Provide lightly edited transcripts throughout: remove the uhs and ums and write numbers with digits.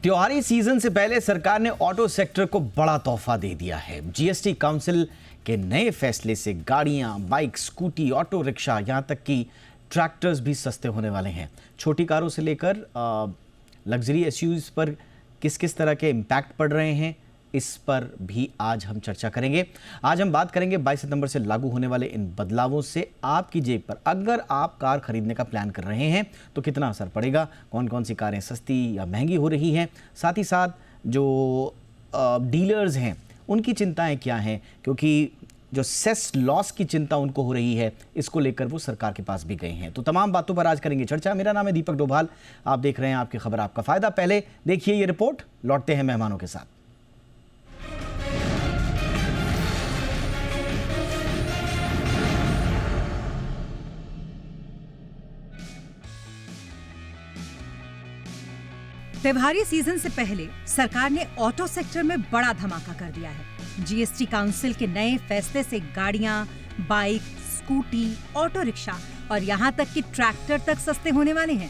त्योहारी सीजन से पहले सरकार ने ऑटो सेक्टर को बड़ा तोहफा दे दिया है। जीएसटी काउंसिल के नए फैसले से गाड़ियां, बाइक, स्कूटी, ऑटो रिक्शा, यहां तक कि ट्रैक्टर्स भी सस्ते होने वाले हैं। छोटी कारों से लेकर लग्जरी एसयूवीज पर किस किस तरह के इम्पैक्ट पड़ रहे हैं, इस पर भी आज हम चर्चा करेंगे। आज हम बात करेंगे 22 सितंबर से लागू होने वाले इन बदलावों से आपकी जेब पर, अगर आप कार खरीदने का प्लान कर रहे हैं तो कितना असर पड़ेगा, कौन कौन सी कारें सस्ती या महंगी हो रही हैं, साथ ही साथ जो डीलर्स हैं उनकी चिंताएं क्या हैं, क्योंकि जो सेस लॉस की चिंता उनको हो रही है, इसको लेकर वो सरकार के पास भी गए हैं। तो तमाम बातों पर आज करेंगे चर्चा। मेरा नाम है दीपक डोभाल, आप देख रहे हैं आपकी खबर आपका फायदा। पहले देखिए ये रिपोर्ट, लौटते हैं मेहमानों के साथ। त्योहारी सीजन से पहले सरकार ने ऑटो सेक्टर में बड़ा धमाका कर दिया है। जीएसटी काउंसिल के नए फैसले से गाड़ियां, बाइक, स्कूटी, ऑटो रिक्शा और यहां तक कि ट्रैक्टर तक सस्ते होने वाले हैं।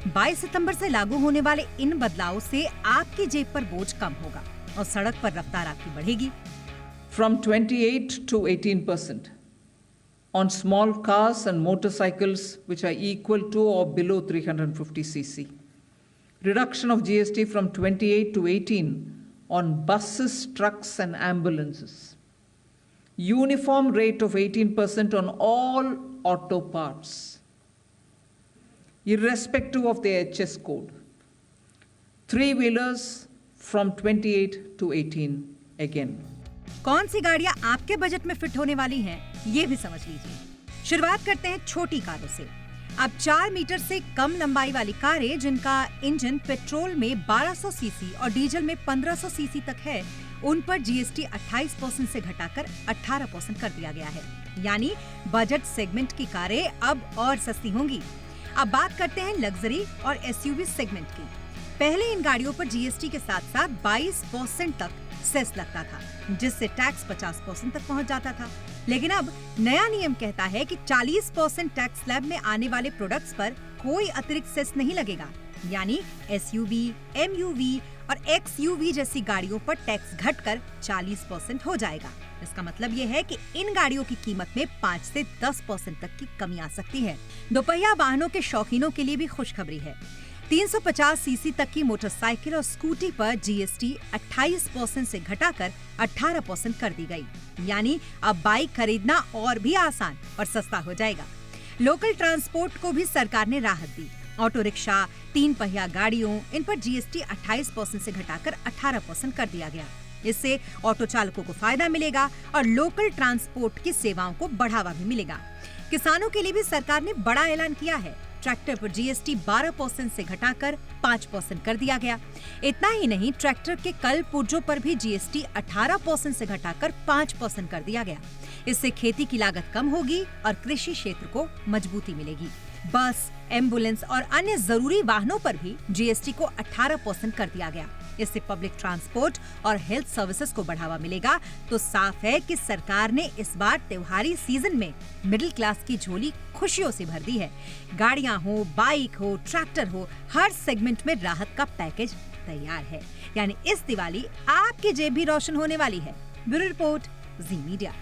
22 सितंबर से लागू होने वाले इन बदलावों से आपकी जेब पर बोझ कम होगा और सड़क पर रफ्तार आपकी बढ़ेगी। From 28 to 18% on small cars and motorcycles which are equal to or below 350 cc. Reduction of GST from 28 to 18 on buses, trucks and ambulances. Uniform rate of 18% on all auto parts, irrespective of their HS code. Three-wheelers from 28 to 18 again. कौन सी गाड़ियां आपके budget में fit होने वाली हैं, ये भी समझ लीजिए। शुरुआत करते हैं छोटी कारों से। अब 4 मीटर से कम लंबाई वाली कारें जिनका इंजन पेट्रोल में 1200 सीसी और डीजल में 1500 सीसी तक है, उन पर जीएसटी 28% से घटाकर 18% कर दिया गया है। यानी बजट सेगमेंट की कारें अब और सस्ती होंगी। अब बात करते हैं लग्जरी और एसयूवी सेगमेंट की। पहले इन गाड़ियों पर जीएसटी के साथ साथ 22% तक सेस लगता था, जिससे टैक्स 50% तक पहुंच जाता था। लेकिन अब नया नियम कहता है कि 40% टैक्स स्लैब में आने वाले प्रोडक्ट्स पर कोई अतिरिक्त सेस नहीं लगेगा। यानी एसयूवी, एमयूवी और एक्सयूवी जैसी गाड़ियों पर टैक्स घटकर 40% हो जाएगा। इसका मतलब ये है कि इन गाड़ियों की कीमत में 5 से 10% तक की कमी आ सकती है। दोपहिया वाहनों के शौकीनों के लिए भी खुशखबरी है। 350 सीसी तक की मोटरसाइकिल और स्कूटी पर जीएसटी 28% से घटाकर 18% कर दी गई। यानी अब बाइक खरीदना और भी आसान और सस्ता हो जाएगा। लोकल ट्रांसपोर्ट को भी सरकार ने राहत दी। ऑटो रिक्शा, 3 पहिया गाड़ियों, इन पर जीएसटी 28% से घटाकर 18% कर दिया गया। इससे ऑटो चालकों को फायदा मिलेगा और लोकल ट्रांसपोर्ट की सेवाओं को बढ़ावा भी मिलेगा। किसानों के लिए भी सरकार ने बड़ा ऐलान किया है। ट्रैक्टर पर जीएसटी 12% से घटाकर 5% कर दिया गया। इतना ही नहीं, ट्रैक्टर के कल पुर्जों पर भी जीएसटी 18% से घटाकर 5% कर दिया गया। इससे खेती की लागत कम होगी और कृषि क्षेत्र को मजबूती मिलेगी। बस, एम्बुलेंस और अन्य जरूरी वाहनों पर भी जीएसटी को 18% कर दिया गया। इससे पब्लिक ट्रांसपोर्ट और हेल्थ सर्विसेज को बढ़ावा मिलेगा। तो साफ है कि सरकार ने इस बार त्योहारी सीजन में मिडिल क्लास की झोली खुशियों से भर दी है। गाड़ियां हो, बाइक हो, ट्रैक्टर हो, हर सेगमेंट में राहत का पैकेज तैयार है। यानी इस दिवाली आपकी जेब भी रोशन होने वाली है। ब्यूरो रिपोर्ट, जी मीडिया।